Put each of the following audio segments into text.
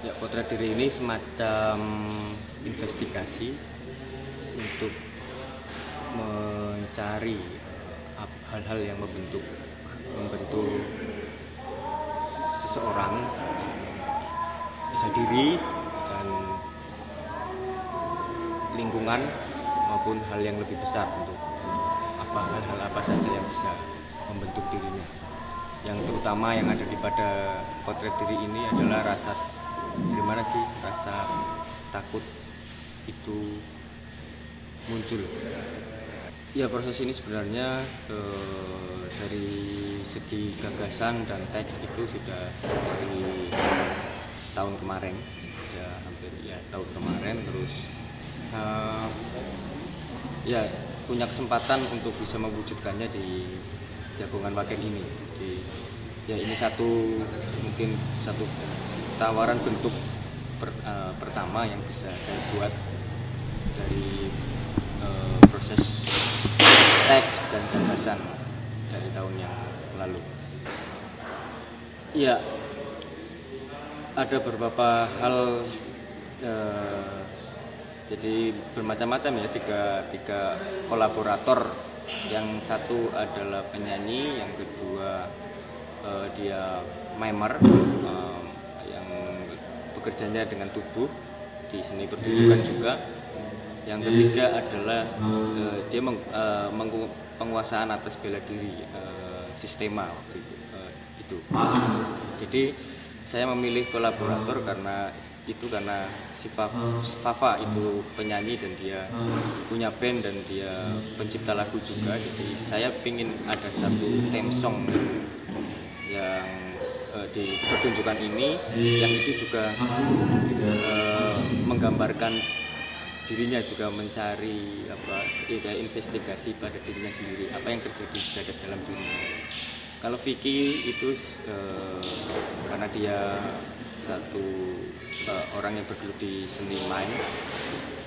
Ya, potret diri ini semacam investigasi untuk mencari hal-hal yang membentuk seseorang, bisa diri dan lingkungan maupun hal yang lebih besar untuk hal-hal apa saja yang bisa membentuk dirinya. Yang terutama yang ada di pada potret diri ini adalah rasa, dari mana sih rasa takut itu muncul. Ya, proses ini sebenarnya dari segi gagasan dan teks itu sudah dari tahun kemarin, ya hampir ya tahun kemarin. Terus ya punya kesempatan untuk bisa mewujudkannya di Jagongan Wagen ini. Jadi ya ini mungkin satu tawaran bentuk pertama yang bisa saya buat dari proses teks dan gagasan dari tahun yang lalu. Ya, ada beberapa hal, jadi bermacam-macam ya, tiga kolaborator. Yang satu adalah penyanyi, yang kedua dia mimer, yang bekerjanya dengan tubuh di seni pertunjukan juga. Yang ketiga adalah dia penguasaan atas bela diri, sistema waktu itu. Jadi saya memilih kolaborator karena si Fafa itu penyanyi dan dia punya band dan dia pencipta lagu juga. Jadi saya ingin ada satu theme song yang di pertunjukan ini yang itu juga menggambarkan dirinya, juga mencari investigasi pada dirinya sendiri, apa yang terjadi dalam dirinya. Kalau Vicky itu karena dia satu orang yang bergelut di seni main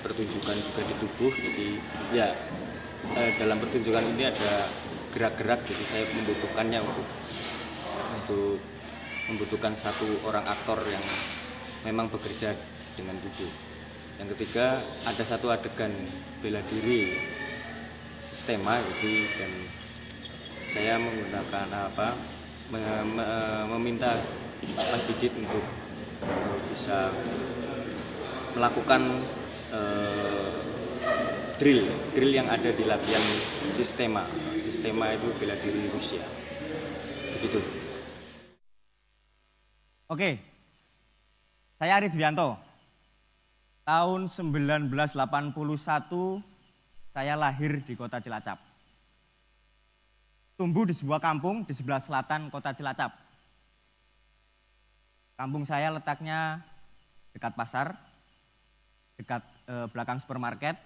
pertunjukan juga di tubuh, jadi ya dalam pertunjukan ini ada gerak-gerak, jadi saya membutuhkannya untuk membutuhkan satu orang aktor yang memang bekerja dengan tubuh. Yang ketiga ada satu adegan bela diri sistema, jadi dan saya menggunakan meminta Mas Didit untuk bisa melakukan drill yang ada di latihan sistema itu bela diri Rusia, begitu. Oke, saya Arie Dwianto. Tahun 1981 saya lahir di kota Cilacap. Tumbuh di sebuah kampung di sebelah selatan kota Cilacap. Kampung saya letaknya dekat pasar, dekat belakang supermarket,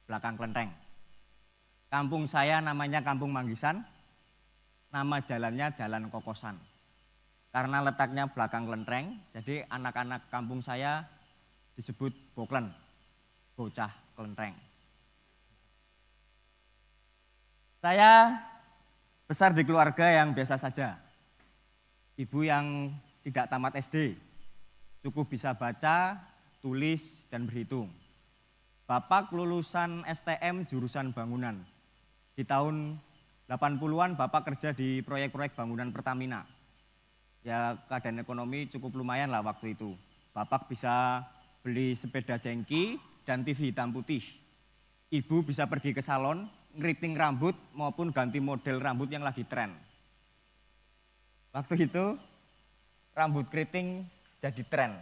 belakang kelenteng. Kampung saya namanya Kampung Manggisan, nama jalannya Jalan Kokosan. Karena letaknya belakang kelenteng, jadi anak-anak kampung saya disebut Boklen, bocah kelenteng. Saya besar di keluarga yang biasa saja. Ibu yang tidak tamat SD, cukup bisa baca, tulis, dan berhitung. Bapak lulusan STM jurusan bangunan. Di tahun 80-an Bapak kerja di proyek-proyek bangunan Pertamina. Ya keadaan ekonomi cukup lumayan lah waktu itu. Bapak bisa beli sepeda jengki dan TV hitam putih. Ibu bisa pergi ke salon, ngeriting rambut maupun ganti model rambut yang lagi tren. Waktu itu rambut keriting jadi tren,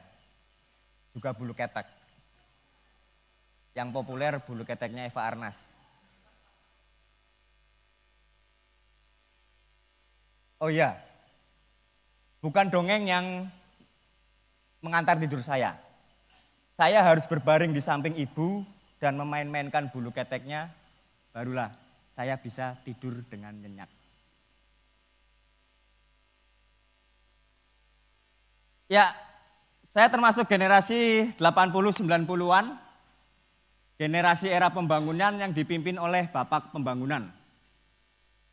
juga bulu ketek. Yang populer bulu keteknya Eva Arnas. Oh iya, bukan dongeng yang mengantar tidur saya. Saya harus berbaring di samping ibu dan memain-mainkan bulu keteknya, barulah saya bisa tidur dengan nyenyak. Ya, saya termasuk generasi 80-90-an, generasi era pembangunan yang dipimpin oleh Bapak Pembangunan.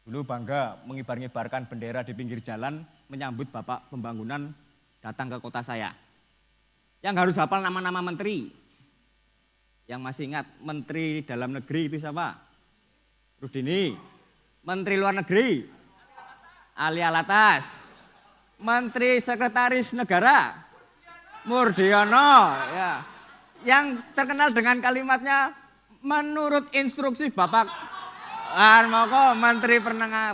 Dulu bangga mengibar-ngibarkan bendera di pinggir jalan menyambut Bapak Pembangunan datang ke kota saya. Yang harus hafal nama-nama menteri. Yang masih ingat menteri dalam negeri itu siapa? Rudini. Menteri luar negeri? Ali Alatas. Menteri sekretaris negara? Murdiono. Ya. Yang terkenal dengan kalimatnya menurut instruksi Bapak Harmoko, Menteri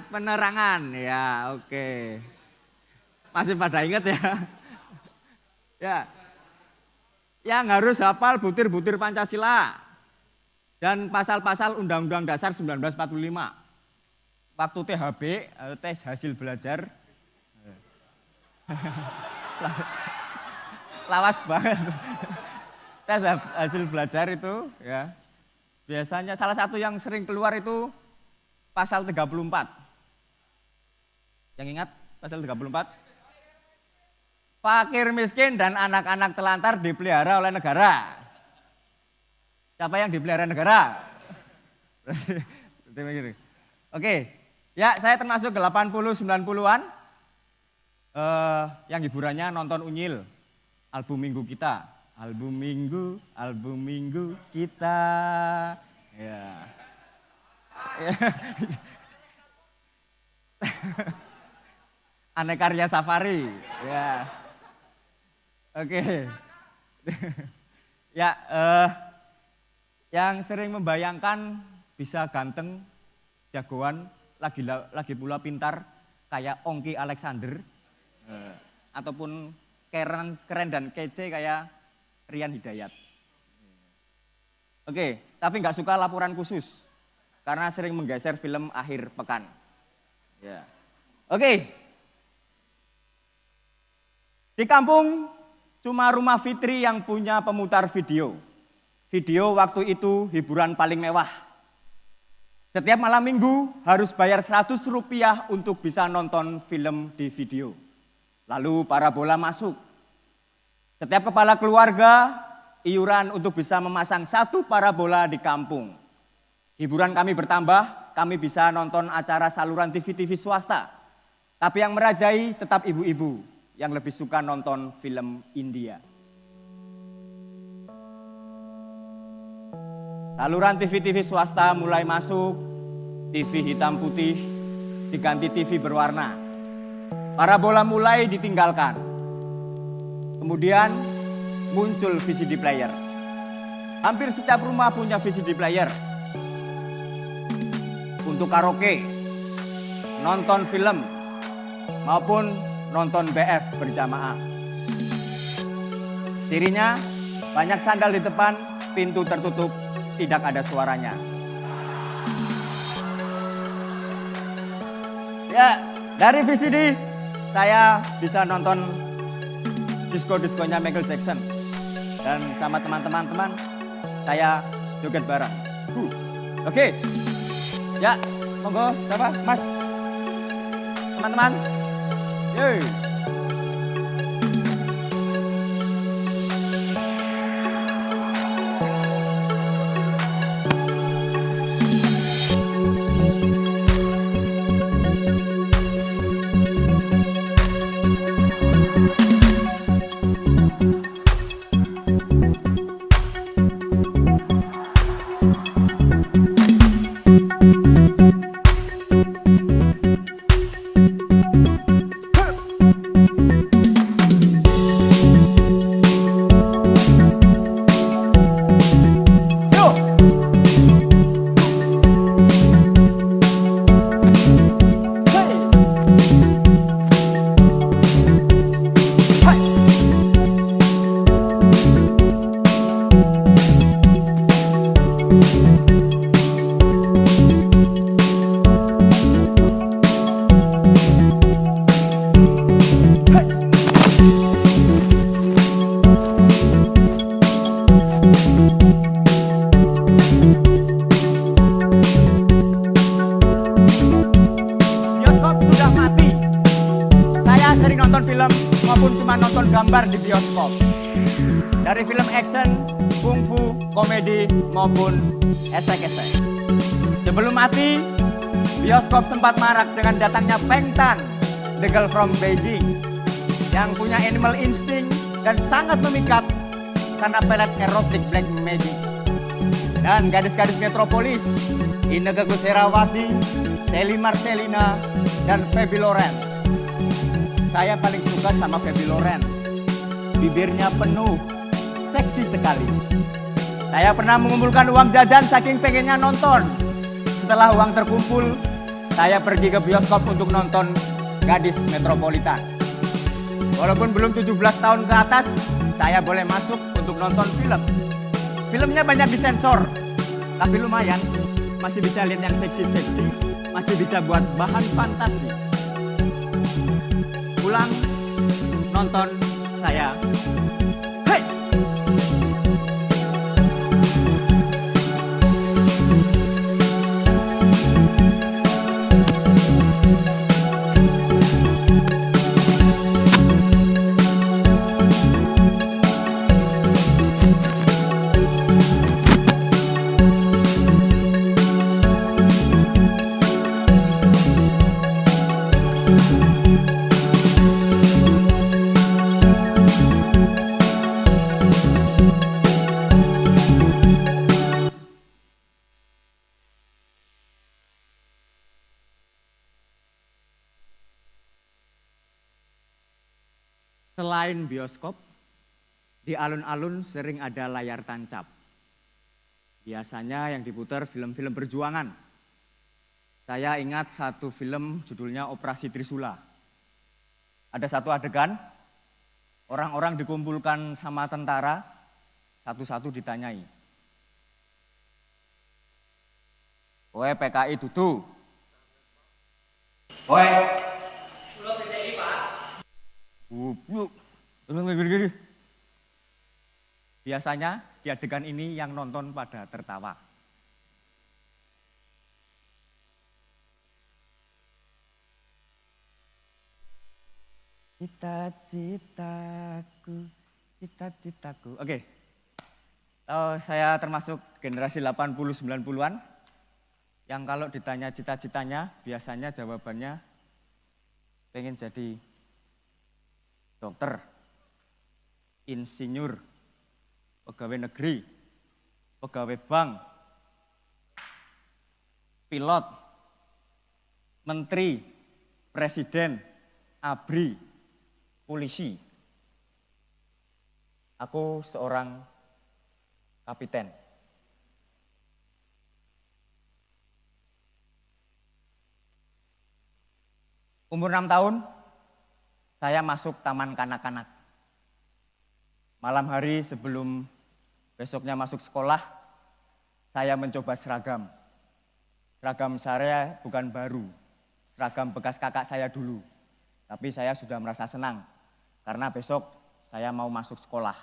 Penerangan. Ya, oke. Masih pada ingat ya? Ya. Yang harus hafal butir-butir Pancasila dan pasal-pasal Undang-Undang Dasar 1945. Waktu THB, tes hasil belajar, lawas banget. Tes hasil belajar itu ya, biasanya salah satu yang sering keluar itu pasal 34. Yang ingat pasal 34? Fakir miskin dan anak-anak telantar dipelihara oleh negara. Siapa yang dipelihara negara? Oke, ya saya termasuk 80-90-an yang hiburannya nonton Unyil, album minggu kita. Album minggu kita. Ya. Aneka Ria Safari. Ya. Oke. Ya, yang sering membayangkan bisa ganteng, jagoan, lagi pula pintar kayak Ongki Alexander, ataupun keren dan kece kayak Rian Hidayat. Oke, tapi nggak suka laporan khusus karena sering menggeser film akhir pekan. Ya. Oke. Di kampung cuma rumah Fitri yang punya pemutar video. Video waktu itu hiburan paling mewah. Setiap malam minggu harus bayar Rp100 untuk bisa nonton film di video. Lalu parabola masuk. Setiap kepala keluarga iuran untuk bisa memasang 1 parabola di kampung. Hiburan kami bertambah, kami bisa nonton acara saluran TV-TV swasta. Tapi yang merajai tetap ibu-ibu yang lebih suka nonton film India. Saluran TV-TV swasta mulai masuk, TV hitam putih diganti TV berwarna. Parabola mulai ditinggalkan. Kemudian muncul VCD player. Hampir setiap rumah punya VCD player. Untuk karaoke, nonton film, maupun nonton BF berjamaah. Cirinya banyak sandal di depan, pintu tertutup, tidak ada suaranya. Ya, dari VCD saya bisa nonton disko-diskonya Michael Jackson. Dan sama teman-teman saya joget bareng. Oke. Ya, monggo siapa? Mas. Teman-teman. Yeay. gambar di bioskop. Dari film action, kungfu, komedi, maupun esek-esek. Sebelum mati, bioskop sempat marak dengan datangnya Peng Tan, the girl from Beijing, yang punya animal instinct dan sangat memikat karena pelet erotik Black Magic. Dan gadis-gadis metropolis, Inneke Koesherawati, Sally Marcelina, dan Feby Lawrence. Saya paling suka sama Feby Lawrence. Bibirnya penuh, seksi sekali. Saya pernah mengumpulkan uang jajan saking pengennya nonton. Setelah uang terkumpul, saya pergi ke bioskop untuk nonton Gadis Metropolitan. Walaupun belum 17 tahun ke atas, saya boleh masuk untuk nonton film. Filmnya banyak disensor, tapi lumayan. Masih bisa lihat yang seksi-seksi, masih bisa buat bahan fantasi. Pulang, nonton, saya. Hei! Selain bioskop, di alun-alun sering ada layar tancap. Biasanya yang diputar film-film perjuangan. Saya ingat satu film judulnya Operasi Trisula. Ada satu adegan, orang-orang dikumpulkan sama tentara, satu-satu ditanyai. Kowe PKI dudu? Kowe? Biasanya di adegan ini yang nonton pada tertawa. Cita-citaku. Oke. Saya termasuk generasi 80-90-an yang kalau ditanya cita-citanya biasanya jawabannya pengen jadi dokter, insinyur, pegawai negeri, pegawai bank, pilot, menteri, presiden, ABRI, polisi. Aku seorang kapiten. Umur 6 tahun, saya masuk taman kanak-kanak. Malam hari sebelum besoknya masuk sekolah, saya mencoba seragam. Seragam saya bukan baru, seragam bekas kakak saya dulu. Tapi saya sudah merasa senang, karena besok saya mau masuk sekolah.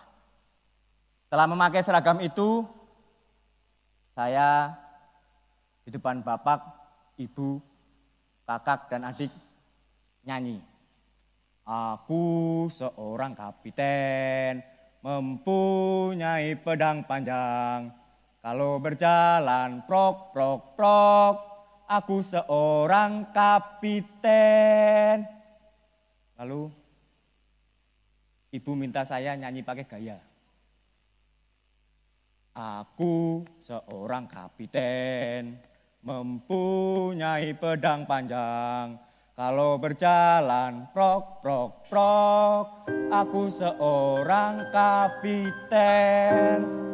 Setelah memakai seragam itu, saya di depan bapak, ibu, kakak, dan adik nyanyi. Aku seorang kapiten, mempunyai pedang panjang. Kalau berjalan prok, prok, prok, aku seorang kapiten. Lalu ibu minta saya nyanyi pakai gaya. Aku seorang kapiten, mempunyai pedang panjang. Kalau berjalan prok, prok, prok, aku seorang kapiten.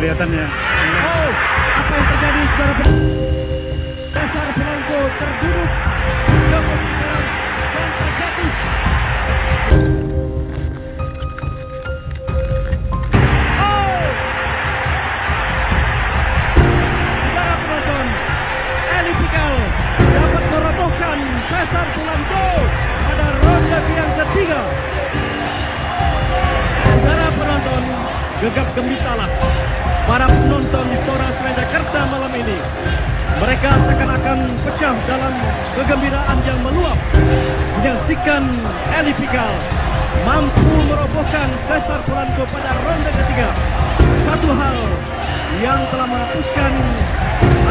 kelihatannya. Oh, apa yang terjadi saudara? Cesar Polanco terduduk ke posisi dan terjatuh. Oh, saudara penonton, Eli Pikal dapat merobohkan Cesar Polanco pada ronde yang ketiga. Saudara penonton, gegap gempitalah para penonton Istora Semenjakarta malam ini. Mereka seakan-akan pecah dalam kegembiraan yang meluap menyaksikan Eli Pikal mampu merobohkan Cesar Polanco pada ronde ketiga. Satu hal yang telah menghapuskan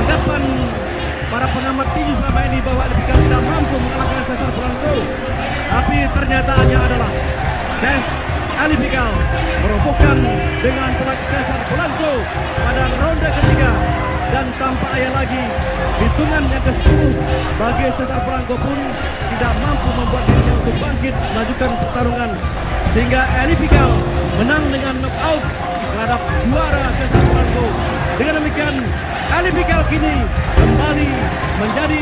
anggapan para pengamat tinju selama ini bahwa Eli Pikal tidak mampu mengalahkan Cesar Polanco, tapi ternyataannya adalah Eli Pikal merobohkan dengan telak Cesar Polanco pada ronde ketiga, dan tanpa ayah lagi hitungan yang ke-10 bagi Cesar Polanco pun tidak mampu membuat dirinya untuk bangkit melanjutkan pertarungan, sehingga Eli Pikal menang dengan knockout terhadap juara Cesar Polanco. Dengan demikian Eli Pikal kini kembali menjadi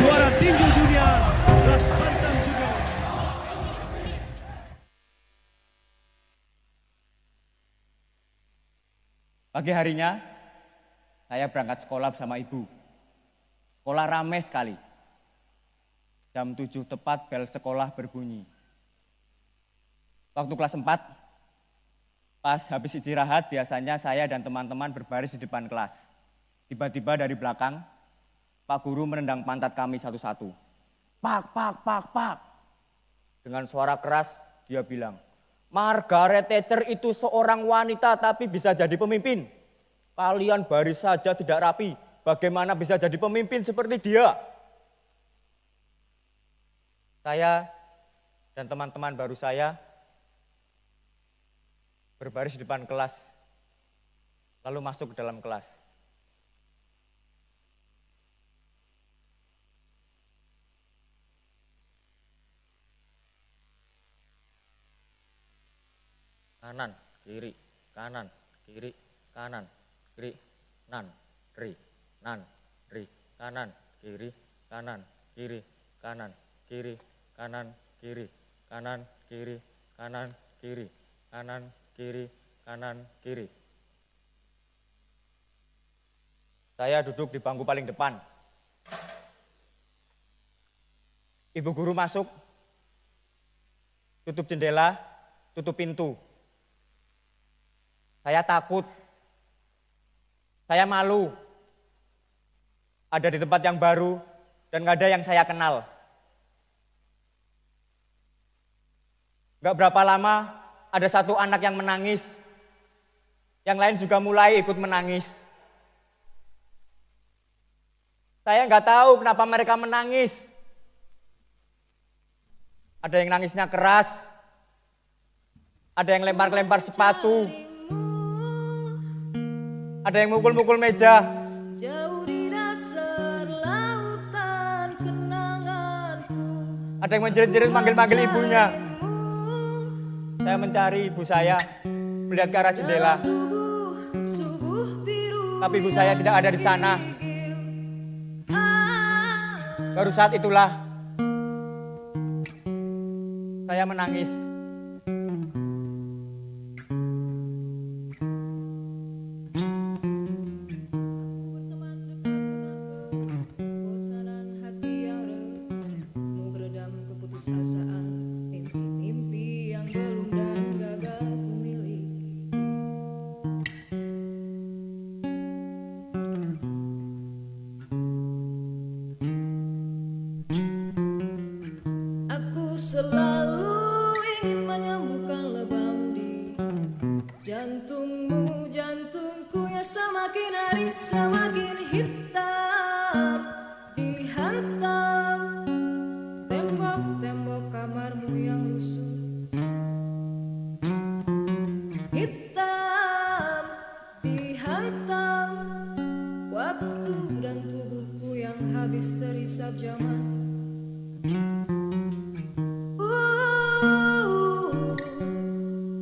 juara tinju dunia kelas bantam junior. Pagi harinya, saya berangkat sekolah bersama ibu. Sekolah ramai sekali. Jam 7 tepat bel sekolah berbunyi. Waktu kelas 4, pas habis istirahat, biasanya saya dan teman-teman berbaris di depan kelas. Tiba-tiba dari belakang, Pak Guru menendang pantat kami satu-satu. Pak, pak, pak, pak. Dengan suara keras, dia bilang, Margaret Thatcher itu seorang wanita tapi bisa jadi pemimpin. Kalian baris saja tidak rapi. Bagaimana bisa jadi pemimpin seperti dia? Saya dan teman-teman baru saya berbaris di depan kelas, lalu masuk ke dalam kelas. Kanan, kiri, kanan, kiri, kanan, kiri, nan, ri, nan, ri, kanan, kiri, kanan, kiri, kanan, kiri, kanan, kiri, kanan, kiri, kanan, kiri, kanan, kiri, kanan, kiri. Saya duduk di bangku paling depan. Ibu guru masuk, tutup jendela, tutup pintu. Saya takut, saya malu, ada di tempat yang baru dan gak ada yang saya kenal. Gak berapa lama ada satu anak yang menangis, yang lain juga mulai ikut menangis. Saya gak tahu kenapa mereka menangis. Ada yang nangisnya keras, ada yang lempar-lempar sepatu, ada yang mukul-mukul meja. Jauh di dasar lautan kenanganku. Ada yang menjerit-jerit manggil-manggil ibunya. Saya mencari ibu saya, melihat ke arah jendela. Tapi ibu saya tidak ada di sana. Baru saat itulah saya menangis. Mimpi-mimpi yang belum dan gagal ku miliki. Aku selalu ingin menyembuhkan lebam di jantungmu, jantungku yang semakin hari semakin hitam, dihantam tembok-tembok kamarmu yang lusuh, hitam, dihantam waktu dan tubuhku yang habis terhisap zaman.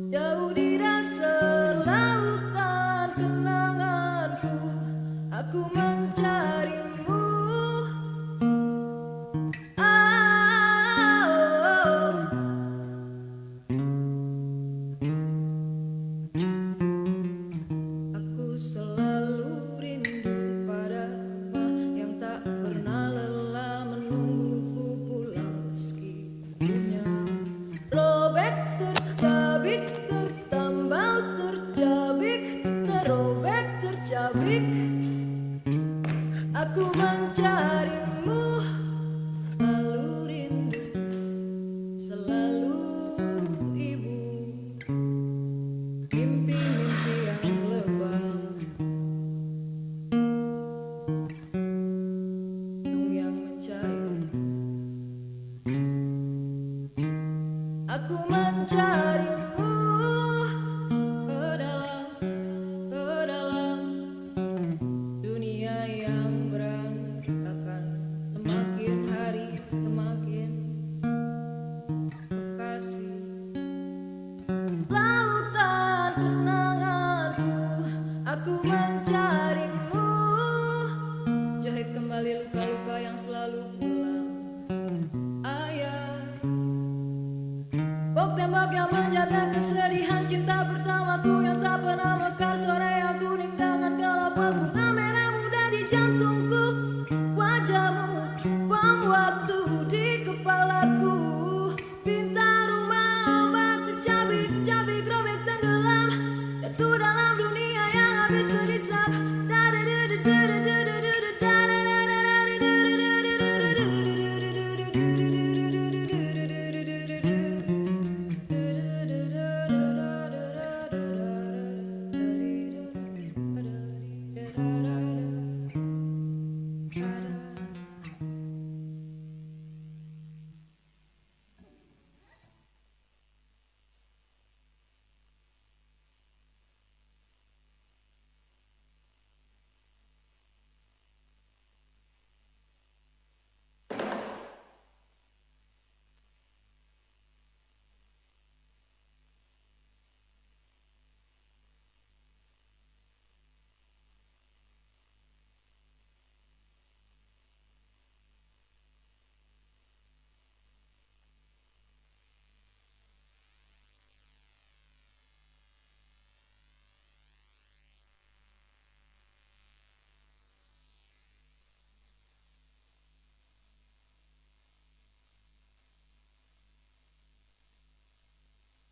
Jauh di dasar lautan kenangan.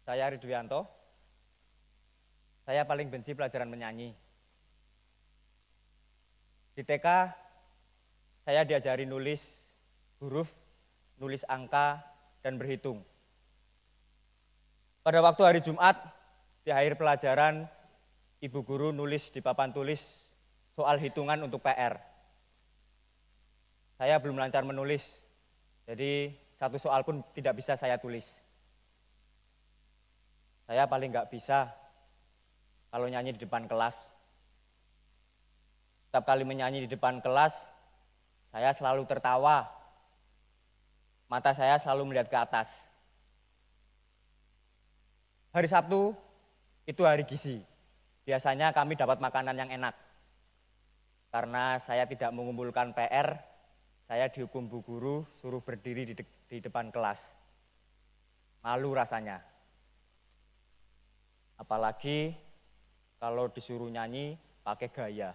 Saya Ridwianto. Saya paling benci pelajaran menyanyi. Di TK, saya diajari nulis huruf, nulis angka, dan berhitung. Pada waktu hari Jumat, di akhir pelajaran, ibu guru nulis di papan tulis soal hitungan untuk PR. Saya belum lancar menulis, jadi satu soal pun tidak bisa saya tulis. Saya paling nggak bisa kalau nyanyi di depan kelas. Setiap kali menyanyi di depan kelas, saya selalu tertawa. Mata saya selalu melihat ke atas. Hari Sabtu itu hari gizi. Biasanya kami dapat makanan yang enak. Karena saya tidak mengumpulkan PR, saya dihukum bu guru suruh berdiri di depan kelas. Malu rasanya. Apalagi kalau disuruh nyanyi pakai gaya.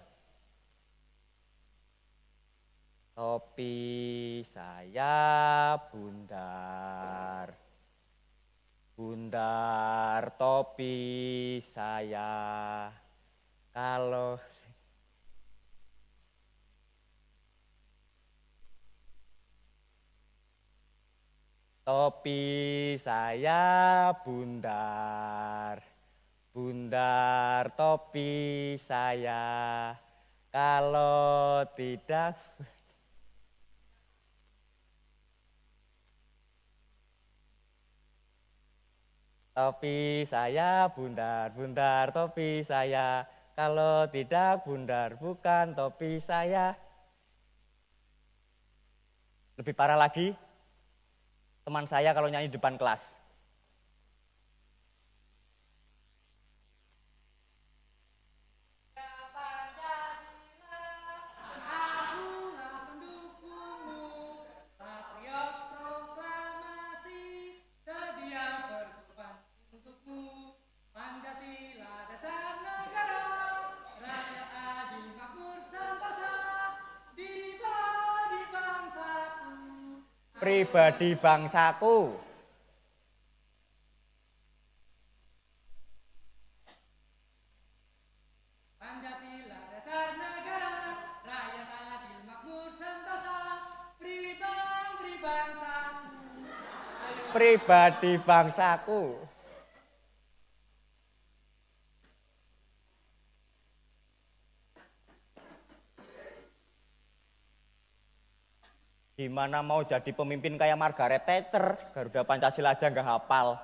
Topi saya bundar, bundar topi saya. Kalau topi saya bundar, bundar topi saya, kalau tidak topi saya bundar, bundar topi saya, kalau tidak bundar bukan topi saya. Lebih parah lagi, teman saya kalau nyanyi di depan kelas. Pribadi bangsaku. Pancasila dasar negara, rakyat adil makmur sentosa, pribadi bangsaku. Pribadi bangsaku. Gimana mau jadi pemimpin kayak Margaret Thatcher, Garuda Pancasila aja nggak hafal.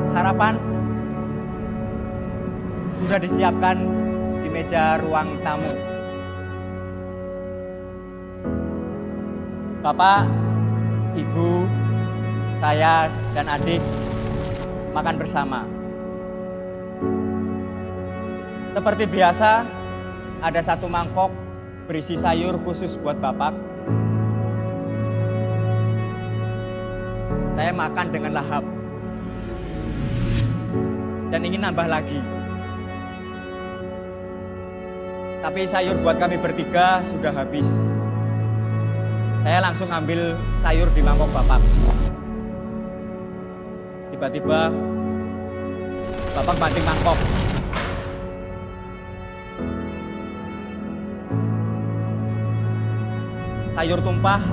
Sarapan sudah disiapkan di meja ruang tamu. Bapak, Ibu, saya, dan adik makan bersama. Seperti biasa, ada satu mangkok berisi sayur khusus buat Bapak. Saya makan dengan lahap dan ingin nambah lagi. Tapi sayur buat kami bertiga sudah habis. Saya langsung ambil sayur di mangkok Bapak. Tiba-tiba Bapak banting mangkok. Sayur tumpah,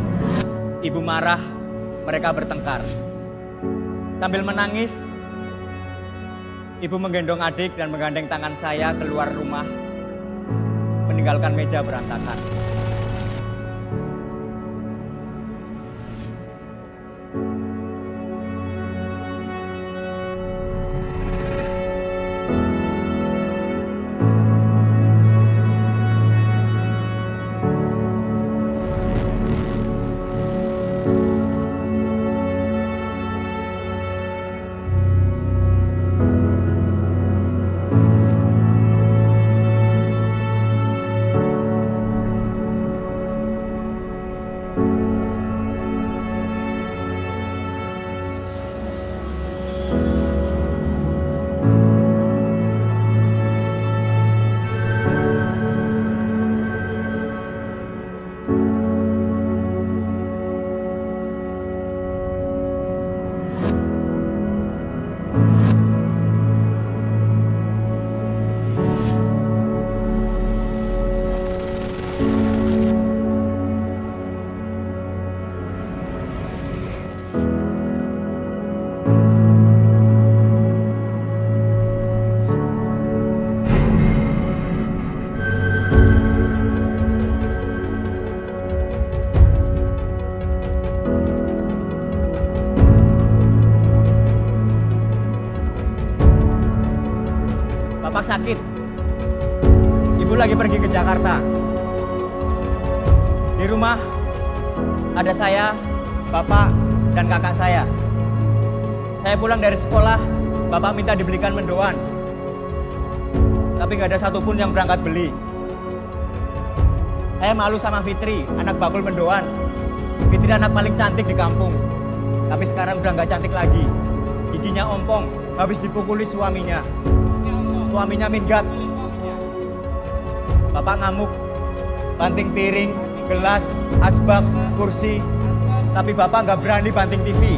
ibu marah, mereka bertengkar. Sambil menangis, ibu menggendong adik dan menggandeng tangan saya keluar rumah, meninggalkan meja berantakan. Bapak sakit. Ibu lagi pergi ke Jakarta. Di rumah ada saya, Bapak, dan kakak saya. Saya pulang dari sekolah, Bapak minta dibelikan mendoan. Tapi nggak ada satupun yang berangkat beli. Saya malu sama Fitri, anak bakul mendoan. Fitri anak paling cantik di kampung. Tapi sekarang udah nggak cantik lagi. Giginya ompong, habis dipukuli suaminya. Suaminya minggat. Bapak ngamuk, banting piring, gelas, asbak, kursi. Tapi Bapak nggak berani banting TV.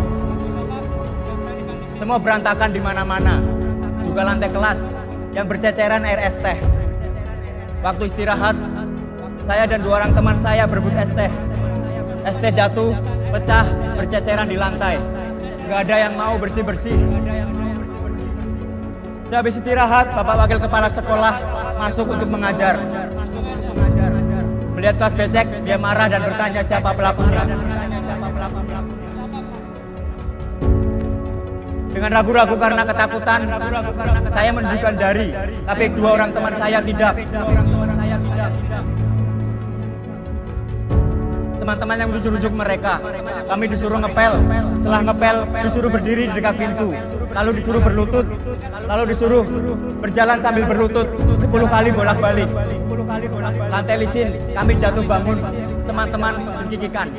Semua berantakan di mana-mana. Juga lantai kelas yang berceceran air es teh. Waktu istirahat, saya dan 2 orang teman saya berebut es teh. Es teh jatuh, pecah, berceceran di lantai. Nggak ada yang mau bersih-bersih. Sudah habis istirahat, Bapak Wakil Kepala Sekolah masuk untuk mengajar. Melihat kelas becek, dia marah dan bertanya siapa pelakunya. Dengan ragu-ragu karena ketakutan, saya menunjukkan jari, tapi 2 orang teman saya tidak. Teman-teman yang rujuk-rujuk mereka, kami disuruh ngepel. Setelah ngepel, disuruh berdiri di dekat pintu. Lalu disuruh berlutut, lalu disuruh berjalan sambil berlutut 10 kali bolak-balik. Lantai licin, kami jatuh bangun, teman-teman cekikikan.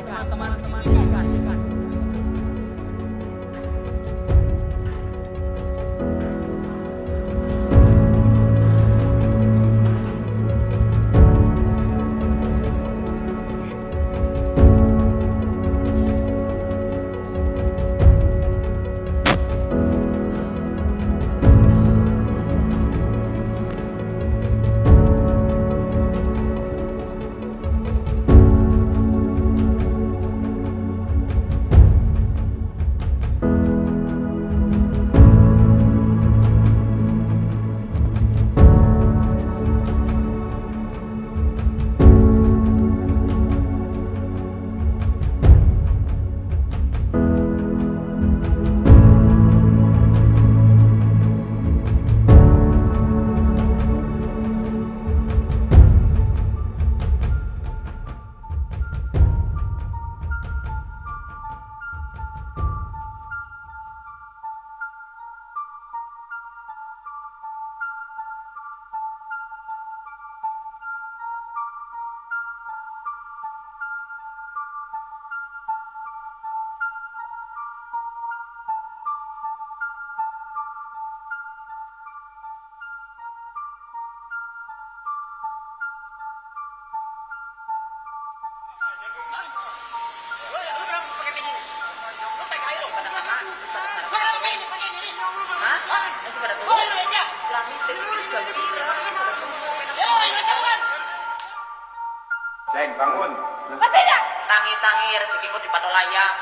rezeki kok dipatok layang.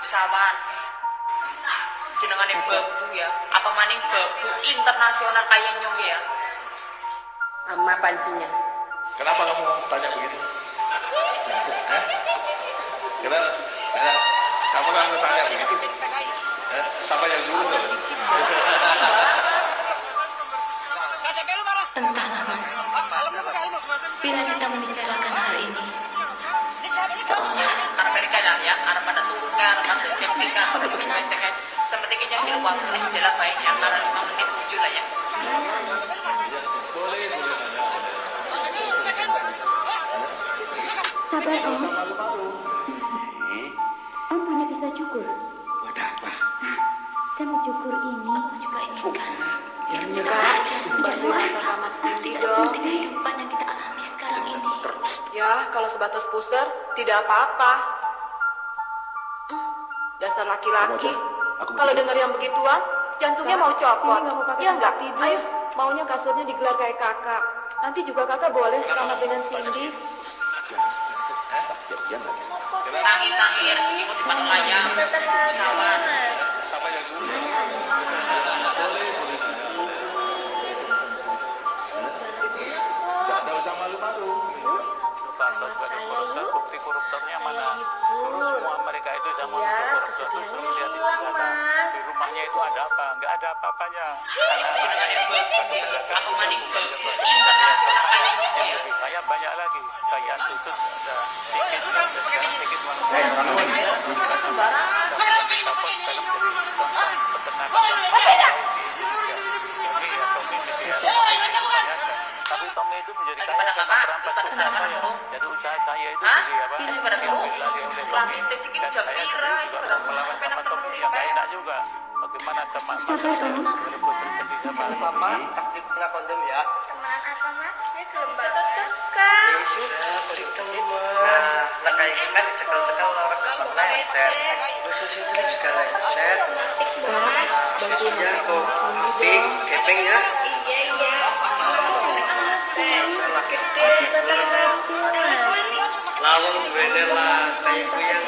Sawan. Jenengane babu ya. Apa maning babu internasional kayak nyong ya. Sama pancinya. Kenapa kamu tanya begitu? Kenapa? Siapa kamu tanya begitu? Siapa yang suruh? Entahlah, Mas. Bila kita membicarakan hal ini, seolah Anak Amerika ya, anak pada turun kan, pas jemput kan, pada besok kan. Sepertinya di luar tulis jelas baiknya karena 5 menit muncul lah ya. sabar, Om. Om punya pisau cukur. Buat apa? Saya mau cukur ini. Aku juga inginkan. Yang nyekak. Bantu kata Maksudi dong. Seperti kehidupan yang kita alami sekarang ini. Ya, kalau sebatas pusar, tidak apa-apa. Dasar laki-laki. Kalau dengar yang begituan, jantungnya mau copot. Ya enggak? Ayo, maunya kasurnya digelar kayak kakak. Nanti juga kakak boleh selamat dengan Cindy. Tangi rezeki kok dipatok layang. Sawan. Siapa yang suruh? Jangan usah malu-malu. Bukti koruptornya mana? Semua mereka itu zaman koruptor itu lihat di rumahnya itu ada apa? Enggak ada apa-apanya. Jenengane babu ya. Apa maning babu internasional kayak nyong ya. Kayak banyak lagi. Kayak tutut ada sedikit tapi Tommy itu menjadi kaya karena merampas usaha saya. Jadi usaha saya itu jadi apa? Dilalui oleh Tommy. Dan saya juga melawan sama Tommy yang gak enak juga. Bagaimana sama merebut rezeki sama Papa, taktik kena kondom ya. Temenan apa, Mas? Dia kelembagaan. Ya sudah, balik teman. Nah, kayak ini kan cekal-cekal orang pernah lecet. Khusus itu juga lecet. Ya, kok ping, kepeng ya. Iya. Mas gede, Lawang duwene lah, kayak gue yang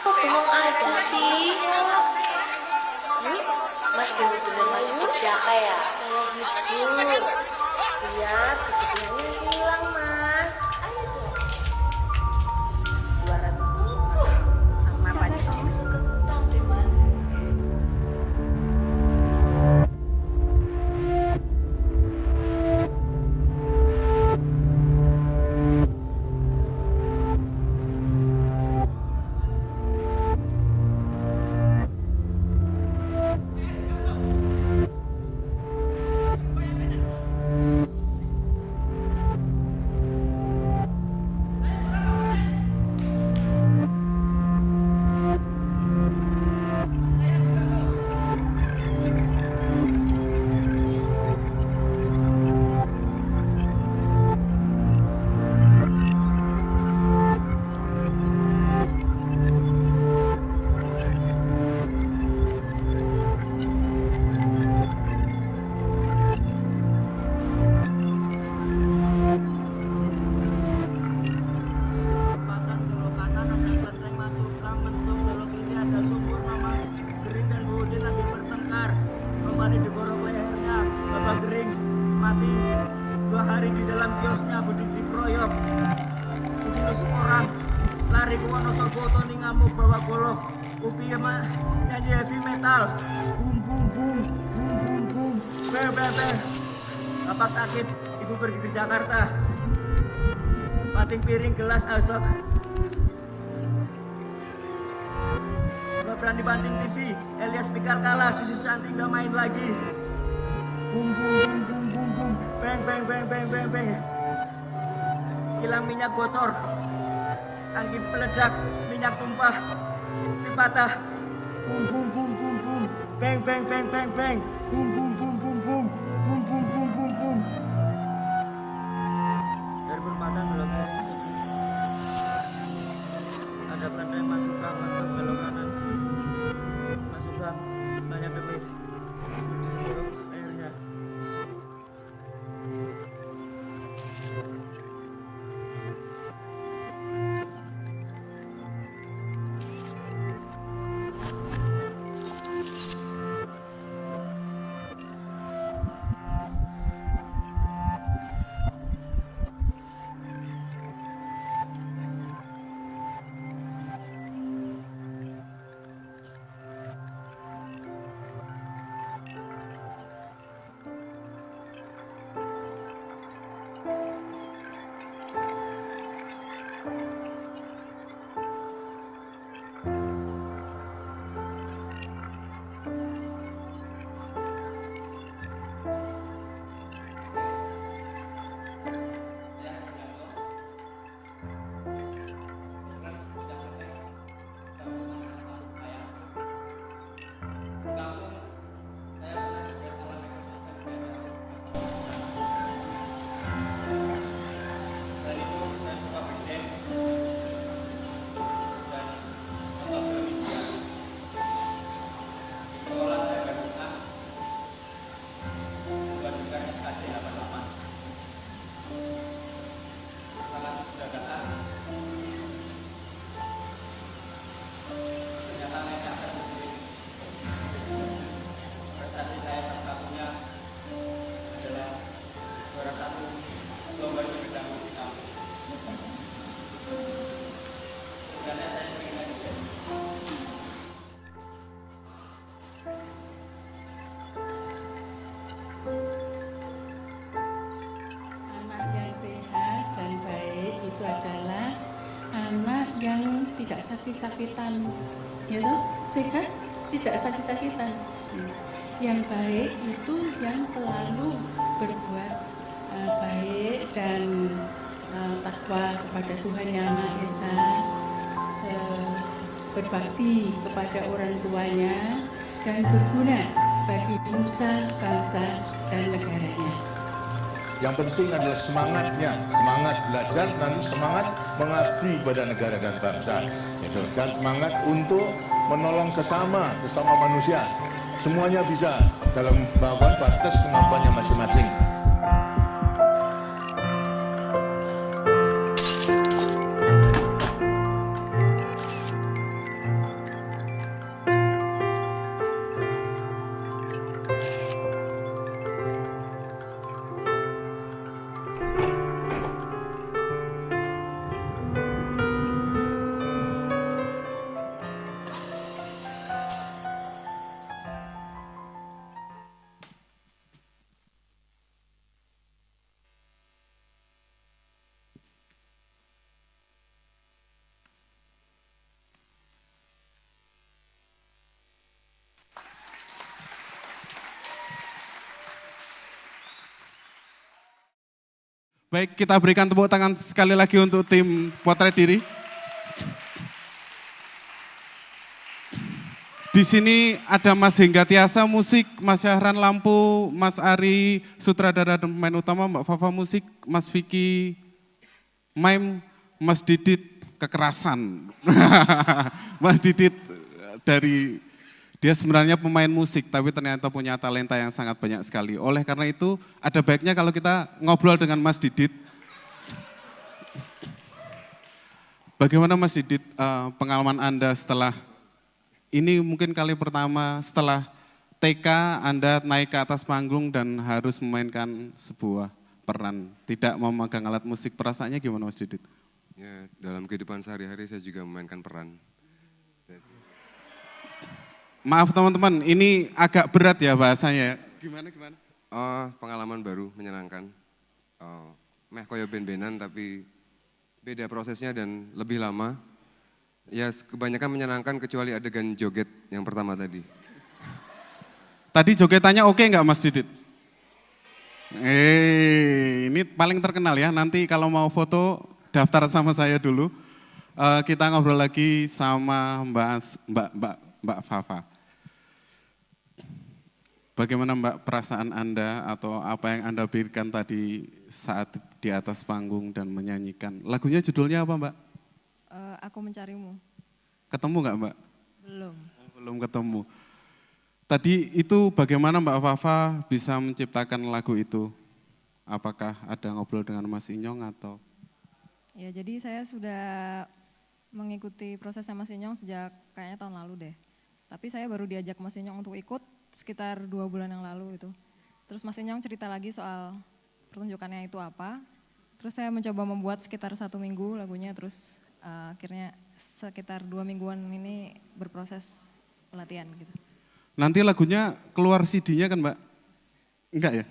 kok bengong aja sih? Mas bener-bener masih berjaka ya? Biar kesedihannya hilang, Mas. Ayo, 200. Sama pancinya. Tahu deh, Mas. mati 2 hari di dalam kiosnya budi dikeroyok. Begitu seorang lari ke Wonosobo ning ngamuk bawa golok. Upi nyanyi heavy metal. Bum bum bum bum bum bum. Bebek. Bapak sakit, ibu pergi ke Jakarta. Banting piring gelas asbak. Gak berani banting TV. Elias Pikal kalah, Susi Santi gak main lagi. Bum bum bum bum bum bum. Bang bang bang bang bang bang. Kilang minyak bocor. Tangki meledak, minyak tumpah. Pipa patah. Bum bum bum bum bum. Bang bang bang bang bang. Bum bum bum bum bum. Bum bum bum bum bum. Dari perempatan belok kiri. Ada kelenteng masuk gang, mentok belok kanan. Masuk gang, banyak demit. Digorok airnya. sakit-sakitan, ya toh, sehat tidak sakit-sakitan. Yang baik itu yang selalu berbuat baik dan takwa kepada Tuhan Yang Maha Esa, berbakti kepada orang tuanya, dan berguna bagi nusa, bangsa, dan negaranya. Yang penting adalah semangatnya, semangat belajar dan semangat mengabdi pada negara dan bangsa. Dan semangat untuk menolong sesama manusia. Semuanya bisa dalam batas kemampuannya masing-masing. Baik, kita berikan tepuk tangan sekali lagi untuk tim potret diri. Di sini ada Mas Hengga Tiasa musik, Mas Syahran lampu, Mas Ari sutradara dan pemain utama, Mbak Fafa musik, Mas Vicky mime, Mas Didit kekerasan. Mas Didit dari dia sebenarnya pemain musik, tapi ternyata punya talenta yang sangat banyak sekali. Oleh karena itu, ada baiknya kalau kita ngobrol dengan Mas Didit. Bagaimana Mas Didit pengalaman Anda setelah, ini mungkin kali pertama setelah TK Anda naik ke atas panggung dan harus memainkan sebuah peran, tidak memegang alat musik, perasaannya gimana Mas Didit? Ya, dalam kehidupan sehari-hari saya juga memainkan peran. Maaf teman-teman, ini agak berat ya bahasanya. Gimana? Oh, pengalaman baru, menyenangkan. Meh koyo ben-benan tapi beda prosesnya dan lebih lama. Ya kebanyakan menyenangkan kecuali adegan joget yang pertama tadi. Tadi jogetannya oke nggak Mas Didit? Ini paling terkenal ya, nanti kalau mau foto daftar sama saya dulu. Kita ngobrol lagi sama Mbak Fafa. Bagaimana Mbak perasaan Anda atau apa yang Anda berikan tadi saat di atas panggung dan menyanyikan? Lagunya judulnya apa Mbak? Aku Mencarimu. Ketemu nggak Mbak? Belum. Belum ketemu. Tadi itu bagaimana Mbak Fafa bisa menciptakan lagu itu? Apakah ada ngobrol dengan Mas Inyong atau? Ya jadi saya sudah mengikuti prosesnya Mas Inyong sejak kayaknya tahun lalu deh. Tapi saya baru diajak Mas Inyong untuk ikut sekitar 2 bulan yang lalu itu. Terus Mas Inyong cerita lagi soal pertunjukannya itu apa. Terus saya mencoba membuat sekitar 1 minggu lagunya, terus akhirnya sekitar 2 mingguan ini berproses pelatihan gitu. Nanti lagunya keluar CD-nya kan Mbak? Enggak ya?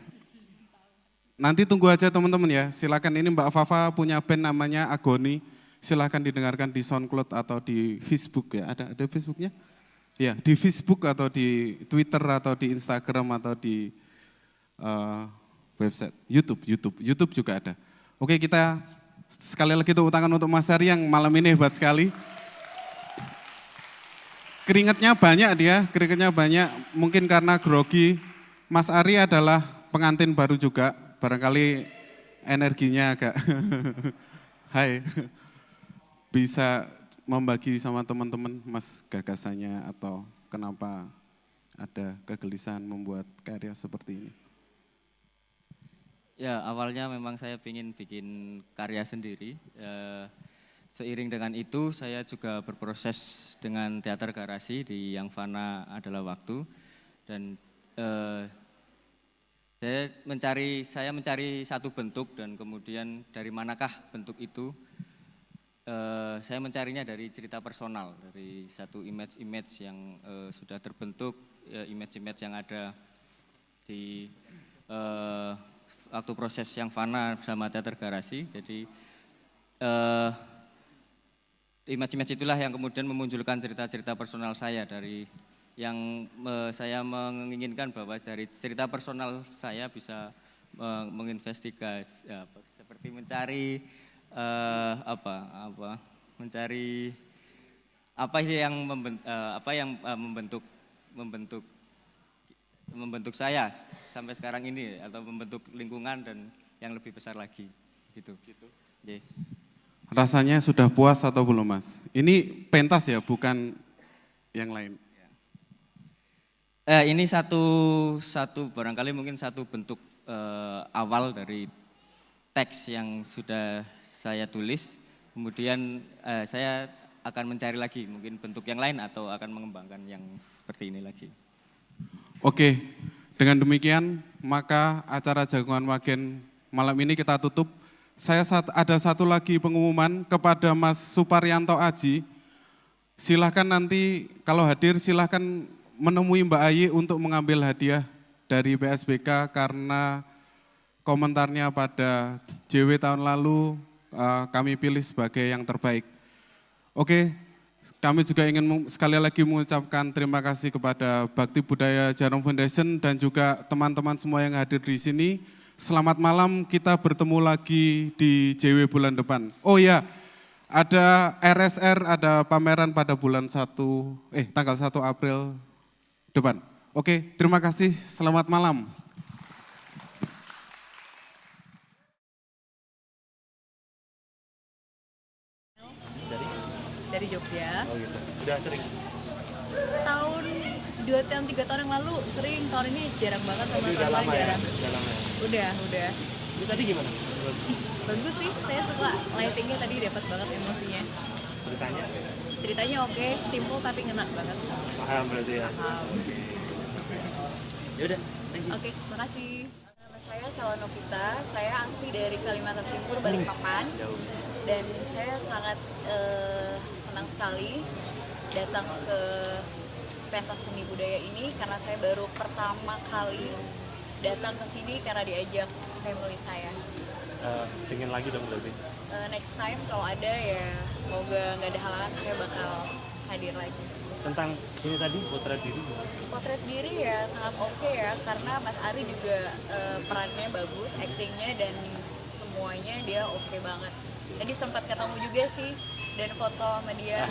Nanti tunggu aja teman-teman ya. Silakan, ini Mbak Fafa punya band namanya Agoni. Silakan didengarkan di SoundCloud atau di Facebook ya. Ada Facebooknya? Ya, di Facebook atau di Twitter atau di Instagram atau di website YouTube juga ada. Oke, kita sekali lagi tepuk tangan untuk Mas Ari yang malam ini hebat sekali. Keringatnya banyak, mungkin karena grogi. Mas Ari adalah pengantin baru juga, barangkali energinya agak hai. Bisa membagi sama teman-teman Mas gagasannya atau kenapa ada kegelisahan membuat karya seperti ini? Ya awalnya memang saya ingin bikin karya sendiri. Seiring dengan itu saya juga berproses dengan teater garasi di Yang Fana Adalah Waktu. Dan saya mencari satu bentuk dan kemudian dari manakah bentuk itu. Saya mencarinya dari cerita personal, dari satu image yang sudah terbentuk, image-image yang ada di waktu proses Yang Fana bersama teater garasi. Jadi image-image itulah yang kemudian memunculkan cerita-cerita personal saya dari yang saya menginginkan bahwa dari cerita personal saya bisa menginvestigasi seperti mencari mencari apa yang membentuk saya sampai sekarang ini atau membentuk lingkungan dan yang lebih besar lagi gitu. Jadi. Rasanya sudah puas atau belum, Mas? Ini pentas ya, bukan yang lain. Ini satu barangkali mungkin satu bentuk awal dari teks yang sudah saya tulis. Kemudian saya akan mencari lagi mungkin bentuk yang lain atau akan mengembangkan yang seperti ini lagi. Oke, dengan demikian maka acara Jagungan Wagen malam ini kita tutup. Saya ada satu lagi pengumuman kepada Mas Suparyanto Aji. Silahkan nanti kalau hadir silahkan menemui Mbak Ayi untuk mengambil hadiah dari PSBK karena komentarnya pada JW tahun lalu kami pilih sebagai yang terbaik. Oke, kami juga ingin sekali lagi mengucapkan terima kasih kepada Bakti Budaya Jarum Foundation dan juga teman-teman semua yang hadir di sini. Selamat malam, kita bertemu lagi di JW bulan depan. Oh ya, ada RSR, ada pameran pada tanggal 1 April depan. Oke, terima kasih, selamat malam. Dari Jogja. Oh gitu. Udah sering? Tahun 2-3 tahun yang lalu sering, tahun ini jarang banget sama tahun lain jarang. Udah. Ini tadi gimana? Bagus sih, saya suka lightingnya tadi dapat banget emosinya. Ceritanya oke, simple tapi ngena banget. Paham berarti ya? Paham. Yaudah, thank you. Oke, makasih. Nama saya Sala Novita, saya asli dari Kalimantan Timur, Balikpapan. Dan saya sangat senang sekali datang ke pentas seni budaya ini karena saya baru pertama kali datang ke sini karena diajak family saya. Pengen lagi dong berarti? Next time kalau ada ya semoga nggak ada halangan saya bakal hadir lagi. Tentang ini tadi potret diri? Potret diri ya sangat oke ya karena Mas Ari juga perannya bagus, aktingnya dan semuanya dia oke banget. Tadi sempat ketemu juga sih dan foto sama dia.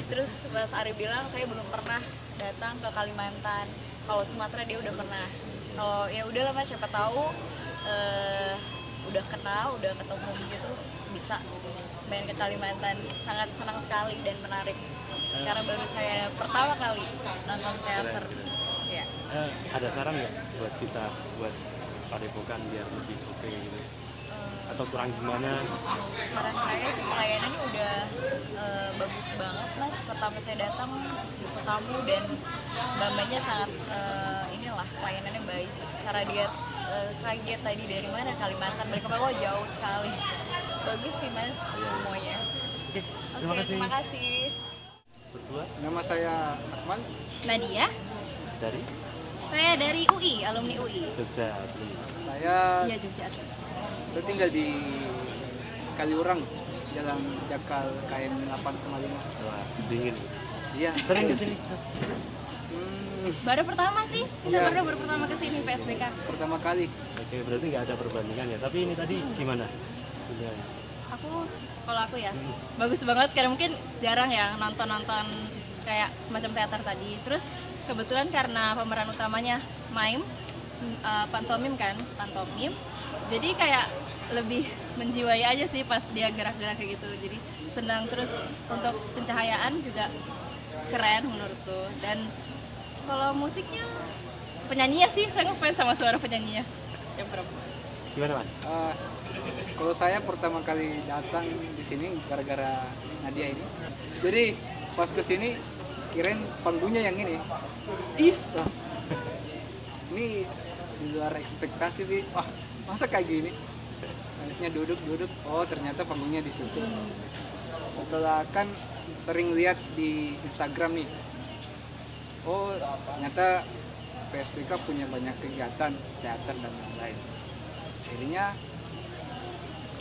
Terus Mas Ari bilang saya belum pernah datang ke Kalimantan. Kalau Sumatera dia udah pernah. Kalau ya udahlah Mas, siapa tahu udah kenal, udah ketemu gitu bisa main ke Kalimantan. Sangat senang sekali dan menarik. Karena baru saya pertama kali nonton teater. Ya. Ada saran nggak buat kita buat padepokan biar lebih oke gitu? Atau kurang gimana? Saran saya sih pelayanannya udah bagus banget Mas. Pertama saya datang buku tamu dan mbak-mbaknya sangat pelayanannya baik. Karena dia kaget tadi dari mana Kalimantan, mereka bilang jauh sekali. Bagus sih Mas semuanya. Oke, terima kasih. Berdua? Nama saya Akmal. Nadia. Dari? Saya dari UI, alumni UI. Jogja asli. Saya Jogja asli. Saya tinggal di Kaliurang, Jalan Jakal KM 8,5. Wah, dingin. Iya. Sering di sini? Baru pertama sih, kita baru pertama ke sini PSBK. Pertama kali. Oke, berarti nggak ada perbandingan ya. Tapi ini tadi gimana? Kalau aku ya, bagus banget karena mungkin jarang ya nonton kayak semacam teater tadi. Terus kebetulan karena pemeran utamanya mime, pantomim. Jadi kayak lebih menjiwai aja sih pas dia gerak-gerak kayak gitu. Jadi senang, terus untuk pencahayaan juga keren menurutku. Dan kalau musiknya, penyanyinya sih saya ngefans sama suara penyanyinya yang perempuan. Gimana Mas? Kalau saya pertama kali datang di sini gara-gara Nadia ini. Jadi pas kesini kirain panggungnya yang ini. Ini di luar ekspektasi sih. Wah, masa kayak gini? Harusnya duduk. Oh, ternyata panggungnya di situ. Setelah kan sering lihat di Instagram nih. Oh, ternyata PSBK punya banyak kegiatan teater dan lain-lain. Akhirnya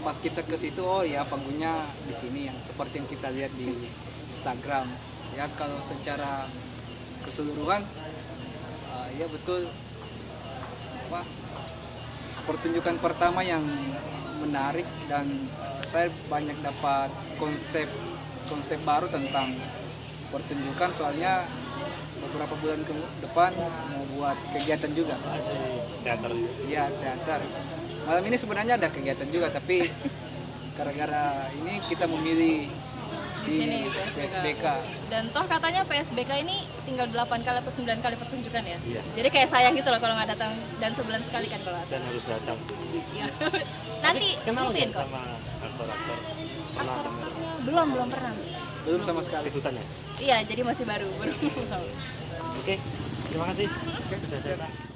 pas kita ke situ, oh ya panggungnya di sini yang seperti yang kita lihat di Instagram. Ya kalau secara keseluruhan, ya betul apa pertunjukan pertama yang menarik dan saya banyak dapat konsep baru tentang pertunjukan, soalnya beberapa bulan ke depan mau buat kegiatan juga. Teater. Iya, teater. Malam ini sebenarnya ada kegiatan juga, tapi gara-gara ini kita memilih di sini PSBK. Dan toh katanya PSBK ini tinggal 8 kali atau 9 kali pertunjukan ya. Iya. Jadi kayak sayang gitu loh kalau nggak datang, dan sebulan sekali kan kalau Dan harus datang. Iya. Nanti Kenal rutin nggak kok. sama aktor-aktor? Aktor-aktornya belum pernah. Belum sama sekali. Kejutan ya? Iya, jadi masih baru tahu. Oke, terima kasih. Sudah datang.